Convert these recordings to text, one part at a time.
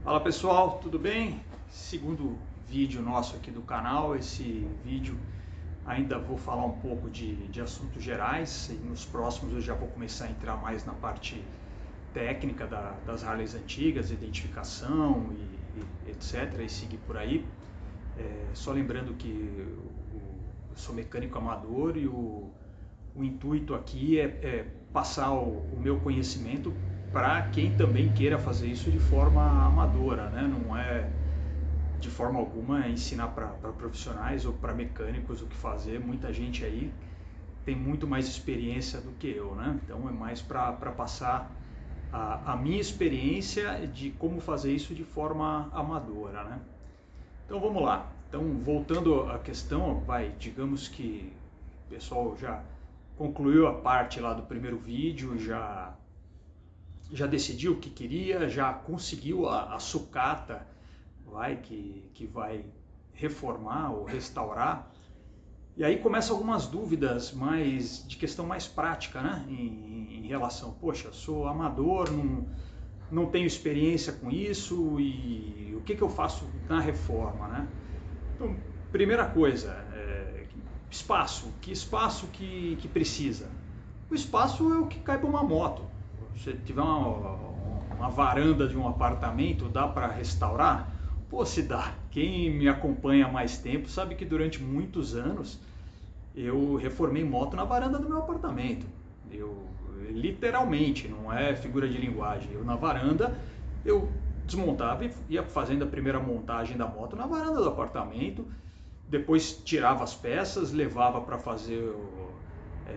Fala pessoal, tudo bem? Segundo vídeo nosso aqui do canal. Esse vídeo ainda vou falar um pouco de assuntos gerais e nos próximos eu já vou começar a entrar mais na parte técnica das Harleys antigas, identificação e etc. e seguir por aí. Só lembrando que eu sou mecânico amador e o intuito aqui é passar o meu conhecimento para quem também queira fazer isso de forma amadora, né? Não é de forma alguma ensinar para profissionais ou para mecânicos o que fazer. Muita gente aí tem muito mais experiência do que eu, né? Então é mais para passar a minha experiência de como fazer isso de forma amadora, né? Então vamos lá. Então, voltando à questão, digamos que o pessoal já concluiu a parte lá do primeiro vídeo, já decidiu o que queria, já conseguiu a sucata que vai reformar ou restaurar. E aí começam algumas dúvidas de questão mais prática, né? Em relação, poxa, sou amador, não tenho experiência com isso e o que eu faço na reforma, né? Então, primeira coisa, espaço. Que espaço que precisa? O espaço é o que cai para uma moto. Se você tiver uma varanda de um apartamento, dá para restaurar? Pô, se dá. Quem me acompanha há mais tempo sabe que durante muitos anos eu reformei moto na varanda do meu apartamento. Eu literalmente, não é figura de linguagem. Eu na varanda, eu desmontava e ia fazendo a primeira montagem da moto na varanda do apartamento. Depois tirava as peças, levava para fazer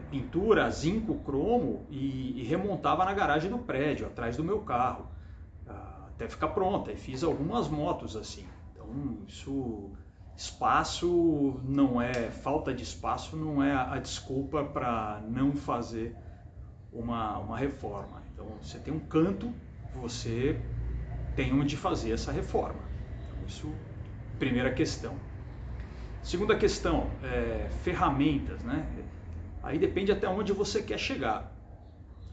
pintura, zinco, cromo e remontava na garagem do prédio, atrás do meu carro, até ficar pronta. E fiz algumas motos assim. Então, espaço não é, falta de espaço não é a desculpa para não fazer uma reforma. Então, você tem um canto, você tem onde fazer essa reforma. Então, isso, primeira questão. Segunda questão, ferramentas, né? Aí depende até onde você quer chegar.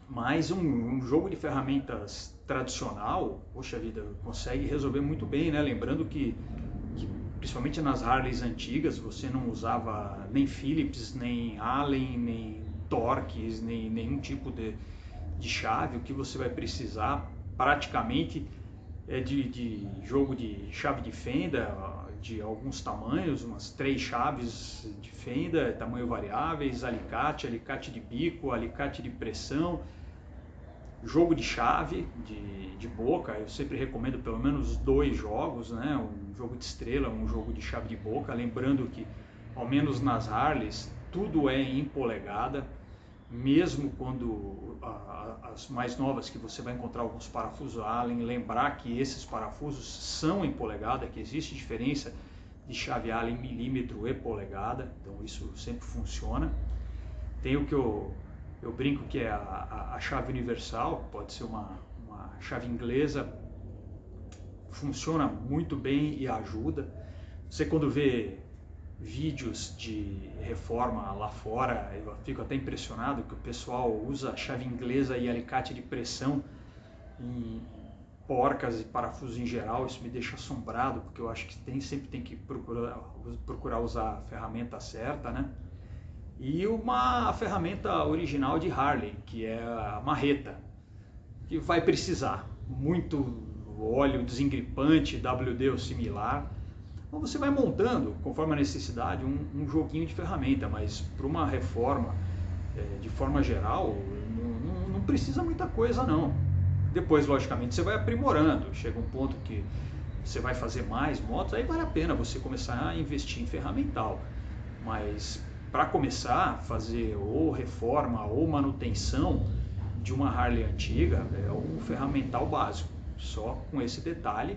Mas um jogo de ferramentas tradicional, poxa vida, consegue resolver muito bem, né? Lembrando que principalmente nas Harleys antigas, você não usava nem Phillips, nem Allen, nem Torx, nem nenhum tipo de chave. O que você vai precisar praticamente é de jogo de chave de fenda, de alguns tamanhos, umas 3 chaves de fenda, tamanho variáveis, alicate de bico, alicate de pressão, jogo de chave de boca. Eu sempre recomendo pelo menos 2 jogos, né? Um jogo de estrela, um jogo de chave de boca. Lembrando que, ao menos nas Harleys, tudo é em polegada. Mesmo quando as mais novas, que você vai encontrar alguns parafusos Allen, lembrar que esses parafusos são em polegada, que existe diferença de chave Allen milímetro e polegada, então isso sempre funciona. Tem o que eu brinco que é a chave universal, pode ser uma chave inglesa, funciona muito bem e ajuda. Você quando vê vídeos de reforma lá fora, eu fico até impressionado que o pessoal usa chave inglesa e alicate de pressão em porcas e parafusos em geral. Isso me deixa assombrado, porque eu acho que sempre tem que procurar usar a ferramenta certa, né? E uma ferramenta original de Harley, que é a marreta, que vai precisar muito óleo desengripante, WD ou similar. Então você vai montando, conforme a necessidade, um joguinho de ferramenta, mas para uma reforma, de forma geral, não precisa muita coisa não. Depois, logicamente, você vai aprimorando, chega um ponto que você vai fazer mais motos, aí vale a pena você começar a investir em ferramental. Mas para começar a fazer ou reforma ou manutenção de uma Harley antiga, é um ferramental básico, só com esse detalhe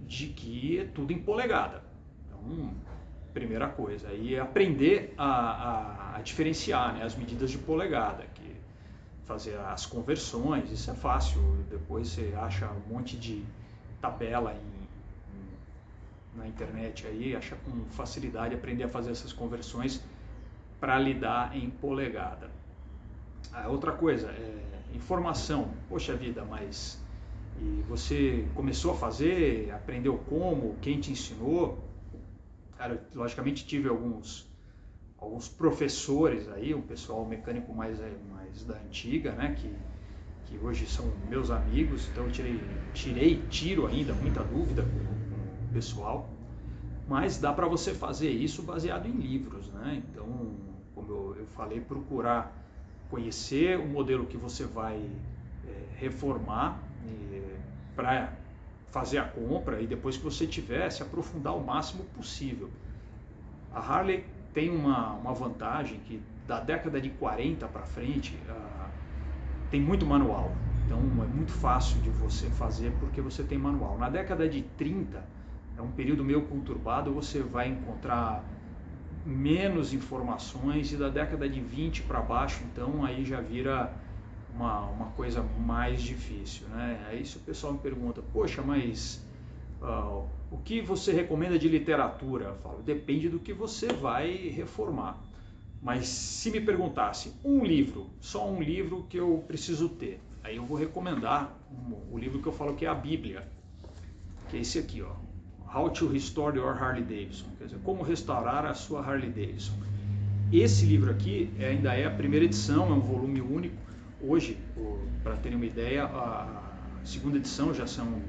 de que é tudo em polegada. Então, primeira coisa, aí é aprender a diferenciar, né, as medidas de polegada, que fazer as conversões, isso é fácil. Depois você acha um monte de tabela na internet aí, acha com facilidade aprender a fazer essas conversões para lidar em polegada. Outra coisa, informação. Poxa vida, mas E você começou a fazer, aprendeu como, quem te ensinou? Cara, eu, logicamente tive alguns professores aí, um pessoal mecânico mais da antiga, né, que hoje são meus amigos, então eu tiro ainda muita dúvida com o pessoal, mas dá para você fazer isso baseado em livros, né? Então, como eu falei, procurar conhecer o modelo que você vai reformar para fazer a compra, e depois que você tiver, se aprofundar o máximo possível. A Harley tem uma vantagem que da década de 40 para frente tem muito manual, então é muito fácil de você fazer porque você tem manual. Na década de 30 é um período meio conturbado, você vai encontrar menos informações, e da década de 20 para baixo, então aí já vira uma coisa mais difícil, né? Aí se o pessoal me pergunta, poxa, mas o que você recomenda de literatura? Eu falo, depende do que você vai reformar. Mas se me perguntasse um livro, só um livro que eu preciso ter, aí eu vou recomendar o livro que eu falo que é a Bíblia, que é esse aqui, ó, How to Restore Your Harley Davidson, quer dizer, como restaurar a sua Harley Davidson. Esse livro aqui ainda é a primeira edição, é um volume único. Hoje, para terem uma ideia, a segunda edição já são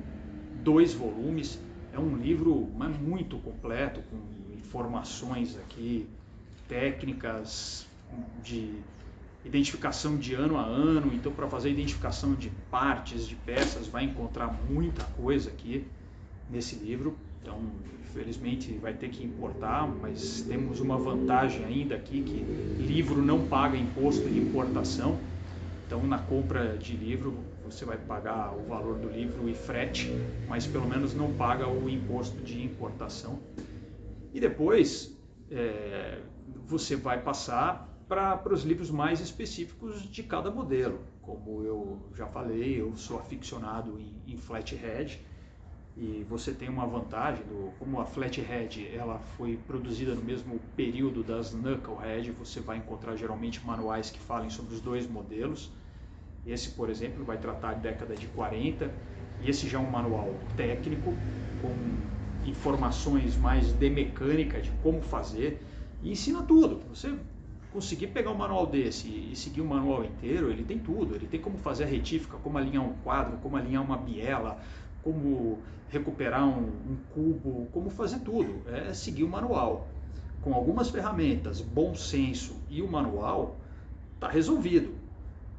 2 volumes. É um livro muito completo, com informações aqui, técnicas de identificação de ano a ano. Então, para fazer identificação de partes, de peças, vai encontrar muita coisa aqui nesse livro. Então, infelizmente vai ter que importar, mas temos uma vantagem ainda aqui, que livro não paga imposto de importação. Então, na compra de livro, você vai pagar o valor do livro e frete, mas pelo menos não paga o imposto de importação. E depois você vai passar para os livros mais específicos de cada modelo. Como eu já falei, eu sou aficionado em flathead, e você tem uma vantagem, como a flathead ela foi produzida no mesmo período das knucklehead, você vai encontrar geralmente manuais que falem sobre os 2 modelos. Esse, por exemplo, vai tratar de década de 40, e esse já é um manual técnico, com informações mais de mecânica, de como fazer, e ensina tudo. Você conseguir pegar um manual desse e seguir o manual inteiro, ele tem tudo. Ele tem como fazer a retífica, como alinhar um quadro, como alinhar uma biela, como recuperar um cubo, como fazer tudo. É seguir o manual. Com algumas ferramentas, bom senso e o manual, está resolvido.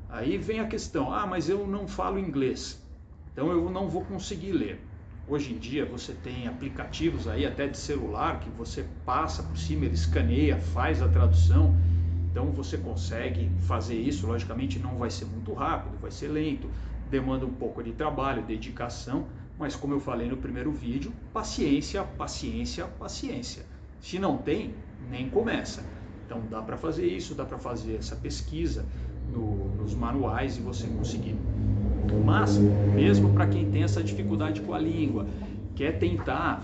Aí vem a questão, mas eu não falo inglês, então eu não vou conseguir ler. Hoje em dia você tem aplicativos aí até de celular que você passa por cima, ele escaneia, faz a tradução, então você consegue fazer isso. Logicamente não vai ser muito rápido, vai ser lento, demanda um pouco de trabalho, dedicação, mas como eu falei no primeiro vídeo, paciência, paciência, paciência. Se não tem, nem começa. Então dá para fazer isso, dá para fazer essa pesquisa nos manuais e você conseguir. Mas, mesmo para quem tem essa dificuldade com a língua, quer tentar,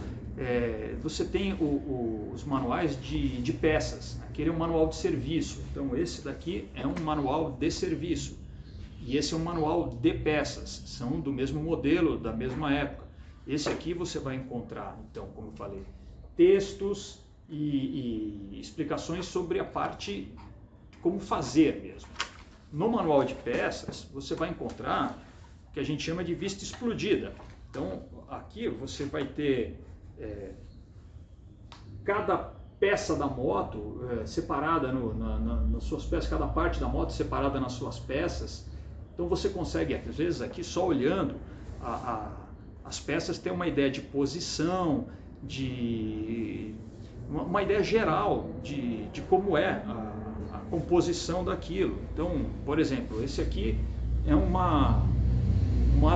você tem os manuais de peças. Aquele é um manual de serviço. Então esse daqui é um manual de serviço. E esse é um manual de peças. São do mesmo modelo, da mesma época. Esse aqui você vai encontrar, então, como eu falei, textos e explicações sobre a parte de como fazer mesmo. No manual de peças, você vai encontrar o que a gente chama de vista explodida. Então, aqui você vai ter cada peça da moto separada nas suas peças, cada parte da moto separada nas suas peças. Então, você consegue, às vezes, aqui só olhando as peças, ter uma ideia de posição, uma ideia geral de como é a composição daquilo. Então, por exemplo, esse aqui é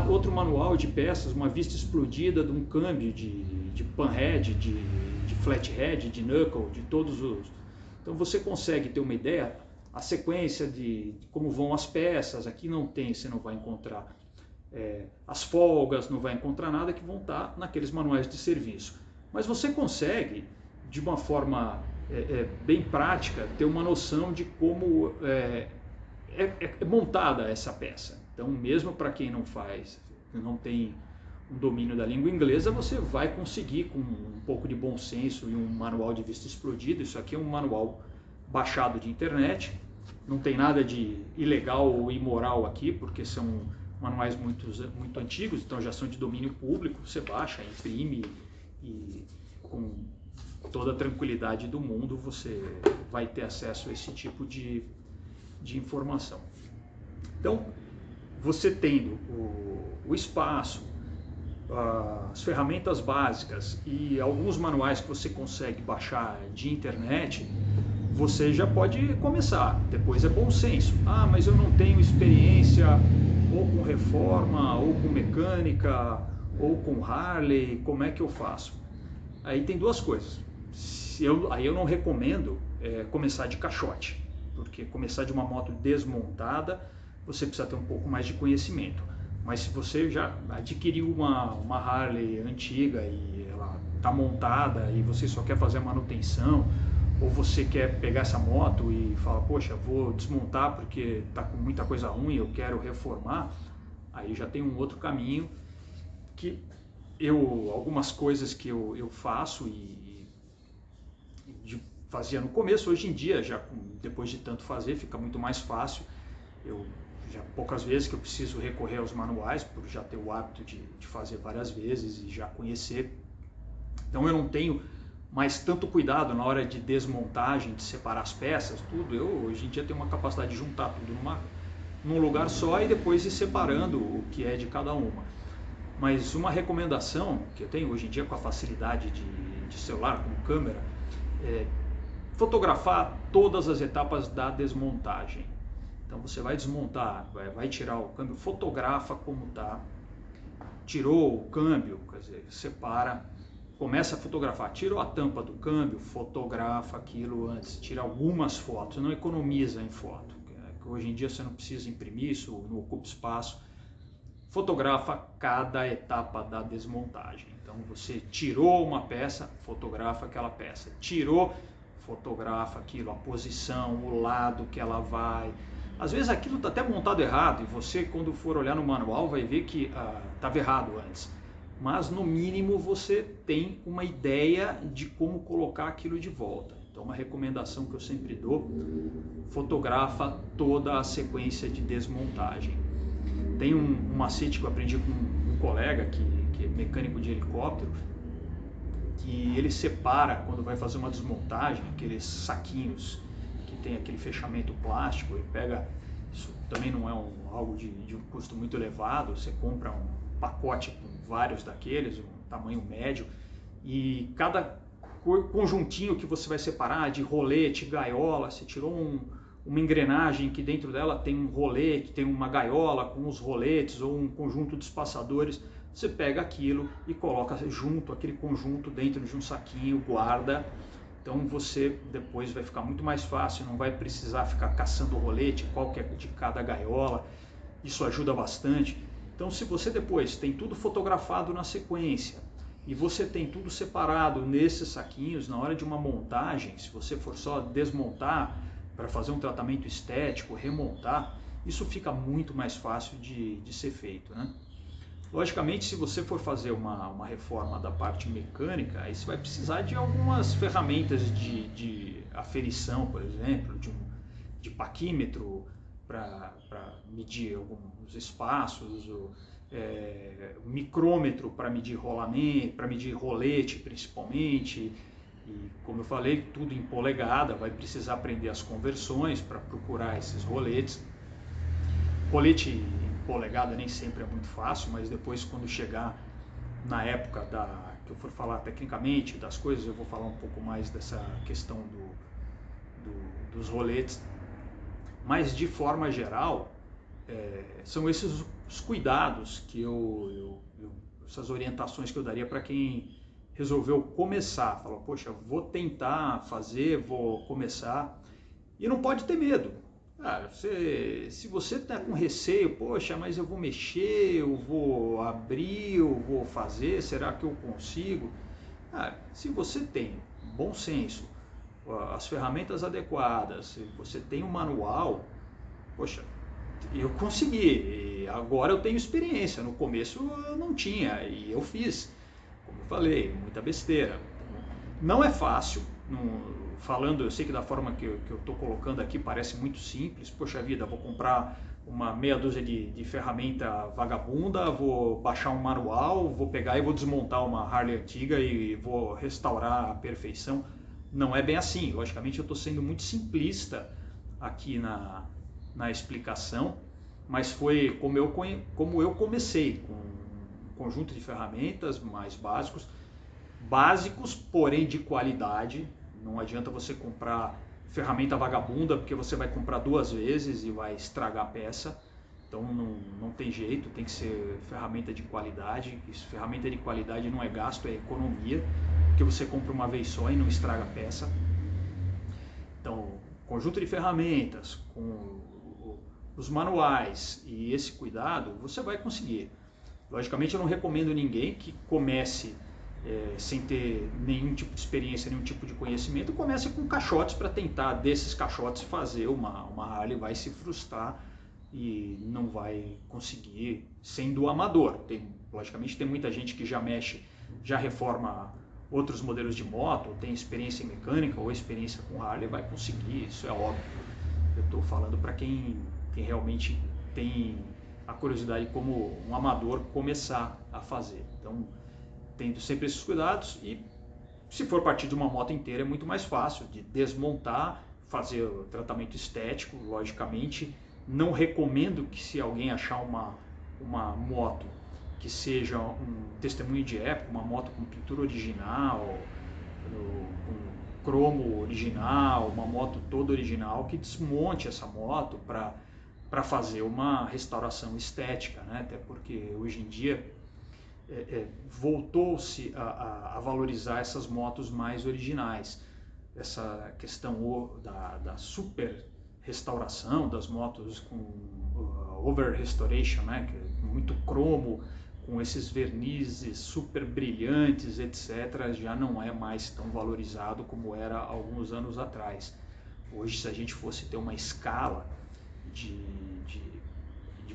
outro manual de peças, uma vista explodida de um câmbio de panhead, de flathead, de knuckle, de todos os... Então você consegue ter uma ideia, a sequência de como vão as peças. Aqui não tem, você não vai encontrar as folgas, não vai encontrar nada que vão estar naqueles manuais de serviço. Mas você consegue, de uma forma bem prática, ter uma noção de como é montada essa peça. Então, mesmo para quem não faz não tem um domínio da língua inglesa, você vai conseguir, com um pouco de bom senso e um manual de vista explodido. Isso aqui é um manual baixado de internet, não tem nada de ilegal ou imoral aqui, porque são manuais muito antigos, então já são de domínio público. Você baixa, imprime e com toda a tranquilidade do mundo você vai ter acesso a esse tipo de informação. Então, você tendo o espaço, as ferramentas básicas e alguns manuais que você consegue baixar de internet, você já pode começar. Depois é bom senso. Ah, mas eu não tenho experiência ou com reforma, ou com mecânica, ou com Harley, como é que eu faço? Aí tem duas coisas. Aí eu não recomendo começar de caixote, porque começar de uma moto desmontada, você precisa ter um pouco mais de conhecimento. Mas se você já adquiriu uma Harley antiga e ela está montada e você só quer fazer a manutenção, ou você quer pegar essa moto e falar, poxa, vou desmontar porque está com muita coisa ruim, eu quero reformar, aí já tem um outro caminho que algumas coisas que eu faço e fazia no começo, hoje em dia, já depois de tanto fazer, fica muito mais fácil. Eu já poucas vezes que eu preciso recorrer aos manuais, por já ter o hábito de fazer várias vezes e já conhecer. Então eu não tenho mais tanto cuidado na hora de desmontagem, de separar as peças, tudo. Eu hoje em dia tenho uma capacidade de juntar tudo num lugar só e depois ir separando o que é de cada uma. Mas uma recomendação que eu tenho hoje em dia com a facilidade de celular, com câmera, é fotografar todas as etapas da desmontagem. Então você vai desmontar, vai tirar o câmbio, fotografa como está, tirou o câmbio, quer dizer, separa, começa a fotografar, tirou a tampa do câmbio, fotografa aquilo antes, tira algumas fotos, não economiza em foto, que hoje em dia você não precisa imprimir isso, não ocupa espaço. Fotografa cada etapa da desmontagem. Então você tirou uma peça, fotografa aquela peça, tirou, fotografa aquilo, a posição, o lado que ela vai. Às vezes aquilo está até montado errado e você, quando for olhar no manual, vai ver que estava errado antes. Mas no mínimo você tem uma ideia de como colocar aquilo de volta. Então uma recomendação que eu sempre dou, fotografa toda a sequência de desmontagem. Tem um macete que eu aprendi com um colega que é mecânico de helicóptero, que ele separa, quando vai fazer uma desmontagem, aqueles saquinhos que tem aquele fechamento plástico, ele pega, isso também não é algo de um custo muito elevado, você compra um pacote com vários daqueles, um tamanho médio, e cada conjuntinho que você vai separar, de rolete, gaiola, você tirou uma engrenagem que dentro dela tem um rolete, tem uma gaiola com os roletes ou um conjunto de espaçadores, você pega aquilo e coloca junto aquele conjunto dentro de um saquinho, guarda. Então você depois vai ficar muito mais fácil, não vai precisar ficar caçando o rolete, qual que é de cada gaiola, isso ajuda bastante. Então se você depois tem tudo fotografado na sequência e você tem tudo separado nesses saquinhos, na hora de uma montagem, se você for só desmontar para fazer um tratamento estético, remontar, isso fica muito mais fácil de ser feito, né? Logicamente, se você for fazer uma reforma da parte mecânica, aí você vai precisar de algumas ferramentas de aferição, por exemplo, de paquímetro para medir alguns espaços, micrômetro para medir rolamento, para medir rolete principalmente. E como eu falei, tudo em polegada, vai precisar aprender as conversões para procurar esses roletes. Rolete em polegada nem sempre é muito fácil, mas depois quando chegar na época que eu for falar tecnicamente das coisas, eu vou falar um pouco mais dessa questão dos roletes. Mas de forma geral, são esses os cuidados que essas orientações que eu daria para quem resolveu começar, falou, poxa, vou tentar fazer, vou começar, e não pode ter medo. Cara, se você está com receio, poxa, mas eu vou mexer, eu vou abrir, eu vou fazer, será que eu consigo? Cara, se você tem bom senso, as ferramentas adequadas, se você tem um manual, poxa, eu consegui, e agora eu tenho experiência, no começo eu não tinha, e eu fiz, como eu falei, muita besteira. Não é fácil, falando, eu sei que da forma que eu estou colocando aqui parece muito simples, poxa vida, vou comprar uma meia dúzia de ferramenta vagabunda, vou baixar um manual, vou pegar e vou desmontar uma Harley antiga e vou restaurar a perfeição. Não é bem assim, logicamente eu estou sendo muito simplista aqui na explicação, mas foi como eu comecei, com um conjunto de ferramentas mais básicos, porém de qualidade. Não adianta você comprar ferramenta vagabunda, porque você vai comprar 2 vezes e vai estragar a peça. Então não tem jeito, tem que ser ferramenta de qualidade. Isso, ferramenta de qualidade não é gasto, é economia, porque você compra uma vez só e não estraga a peça. Então, conjunto de ferramentas, com os manuais e esse cuidado, você vai conseguir. Logicamente, eu não recomendo ninguém que comece sem ter nenhum tipo de experiência, nenhum tipo de conhecimento, comece com caixotes para tentar, desses caixotes, fazer uma Harley, vai se frustrar e não vai conseguir, sendo amador. Logicamente, tem muita gente que já mexe, já reforma outros modelos de moto, tem experiência em mecânica ou experiência com Harley, vai conseguir, isso é óbvio. Eu estou falando para quem realmente tem a curiosidade como um amador começar a fazer. Então, tendo sempre esses cuidados, e se for partir de uma moto inteira é muito mais fácil de desmontar, fazer o tratamento estético, logicamente. Não recomendo que, se alguém achar uma moto que seja um testemunho de época, uma moto com pintura original, com cromo original, uma moto toda original, que desmonte essa moto para fazer uma restauração estética, né? Até porque hoje em dia voltou-se a valorizar essas motos mais originais. Essa questão da super restauração das motos com over restoration, né? Com muito cromo, com esses vernizes super brilhantes, etc., já não é mais tão valorizado como era alguns anos atrás. Hoje, se a gente fosse ter uma escala de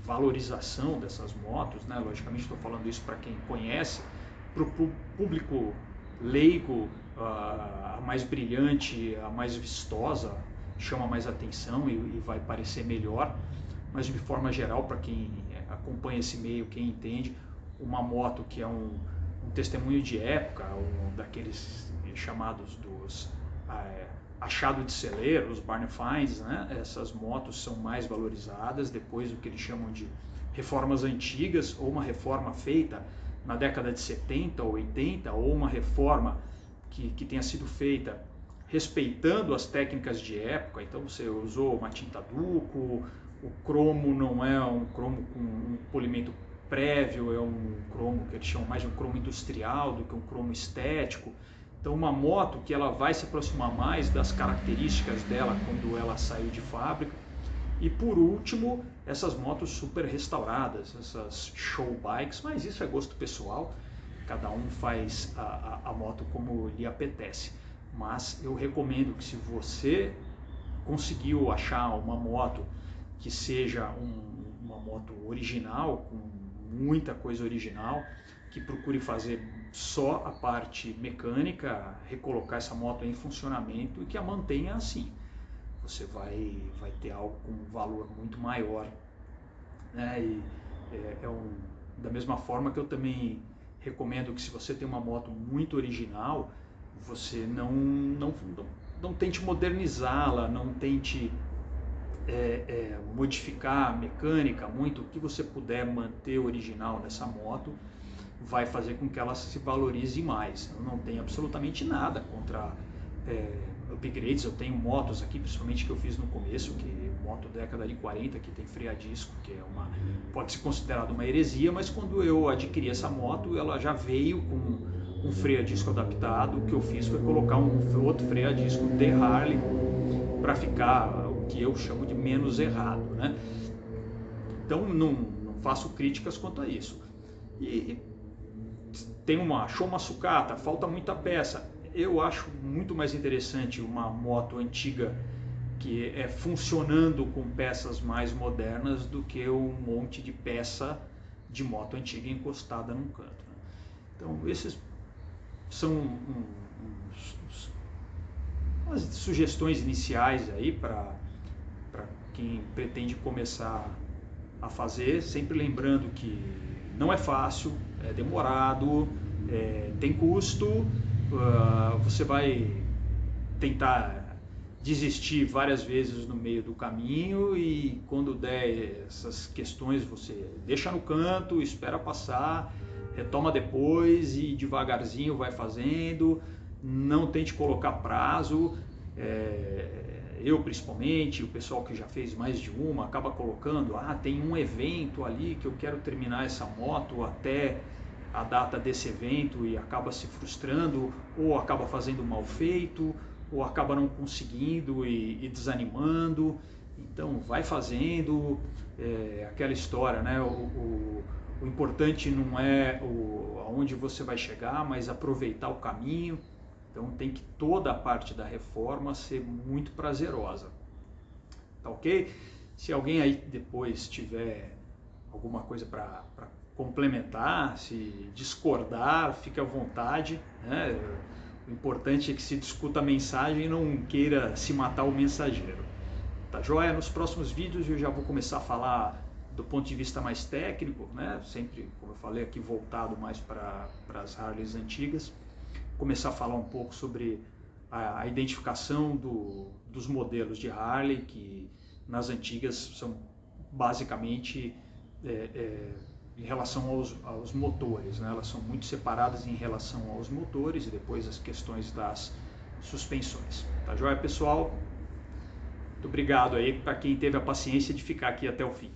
valorização dessas motos, né? Logicamente estou falando isso para quem conhece, para o público leigo, a mais brilhante, a mais vistosa, chama mais atenção e vai parecer melhor, mas de forma geral, para quem acompanha esse meio, quem entende, uma moto que é um testemunho de época, daqueles chamados dos achado de celeiro, os barn finds, né? Essas motos são mais valorizadas depois do que eles chamam de reformas antigas, ou uma reforma feita na década de 70 ou 80, ou uma reforma que tenha sido feita respeitando as técnicas de época. Então você usou uma tinta Duco, o cromo não é um cromo com um polimento prévio, é um cromo que eles chamam mais de um cromo industrial do que um cromo estético. Então, uma moto que ela vai se aproximar mais das características dela quando ela saiu de fábrica. E por último, essas motos super restauradas, essas show bikes, mas isso é gosto pessoal, cada um faz a moto como lhe apetece. Mas eu recomendo que, se você conseguiu achar uma moto que seja uma moto original, com muita coisa original, que procure fazer só a parte mecânica, recolocar essa moto em funcionamento e que a mantenha assim. Você vai ter algo com um valor muito maior, né? E da mesma forma que eu também recomendo que, se você tem uma moto muito original, você não tente modernizá-la, não tente modificar a mecânica muito. O que você puder manter original nessa moto vai fazer com que ela se valorize mais. Eu não tenho absolutamente nada contra upgrades. Eu tenho motos aqui, principalmente que eu fiz no começo, que moto década de 40, que tem freio a disco, que pode ser considerado uma heresia, mas quando eu adquiri essa moto, ela já veio com um freio a disco adaptado. O que eu fiz foi colocar outro freio a disco de Harley para ficar o que eu chamo de menos errado, né? Então não faço críticas quanto a isso. E achou uma sucata, falta muita peça. Eu acho muito mais interessante uma moto antiga que é funcionando com peças mais modernas do que um monte de peça de moto antiga encostada num canto, né? Então esses são umas sugestões iniciais aí para quem pretende começar a fazer, sempre lembrando que não é fácil, é demorado, tem custo, você vai tentar desistir várias vezes no meio do caminho e quando der essas questões você deixa no canto, espera passar, retoma depois e devagarzinho vai fazendo, não tente colocar prazo. Eu principalmente, o pessoal que já fez mais de uma, acaba colocando, tem um evento ali que eu quero terminar essa moto até a data desse evento e acaba se frustrando, ou acaba fazendo mal feito, ou acaba não conseguindo e desanimando. Então vai fazendo, aquela história, né? O importante não é aonde você vai chegar, mas aproveitar o caminho. Então tem que toda a parte da reforma ser muito prazerosa, tá ok? Se alguém aí depois tiver alguma coisa para complementar, se discordar, fique à vontade, né? O importante é que se discuta a mensagem e não queira se matar o mensageiro, tá joia? Nos próximos vídeos eu já vou começar a falar do ponto de vista mais técnico, né? Sempre, como eu falei aqui, voltado mais para as Harleys antigas. Começar a falar um pouco sobre a identificação dos modelos de Harley, que nas antigas são basicamente em relação aos motores, né? Elas são muito separadas em relação aos motores e depois as questões das suspensões. Tá joia, pessoal? Muito obrigado aí para quem teve a paciência de ficar aqui até o fim.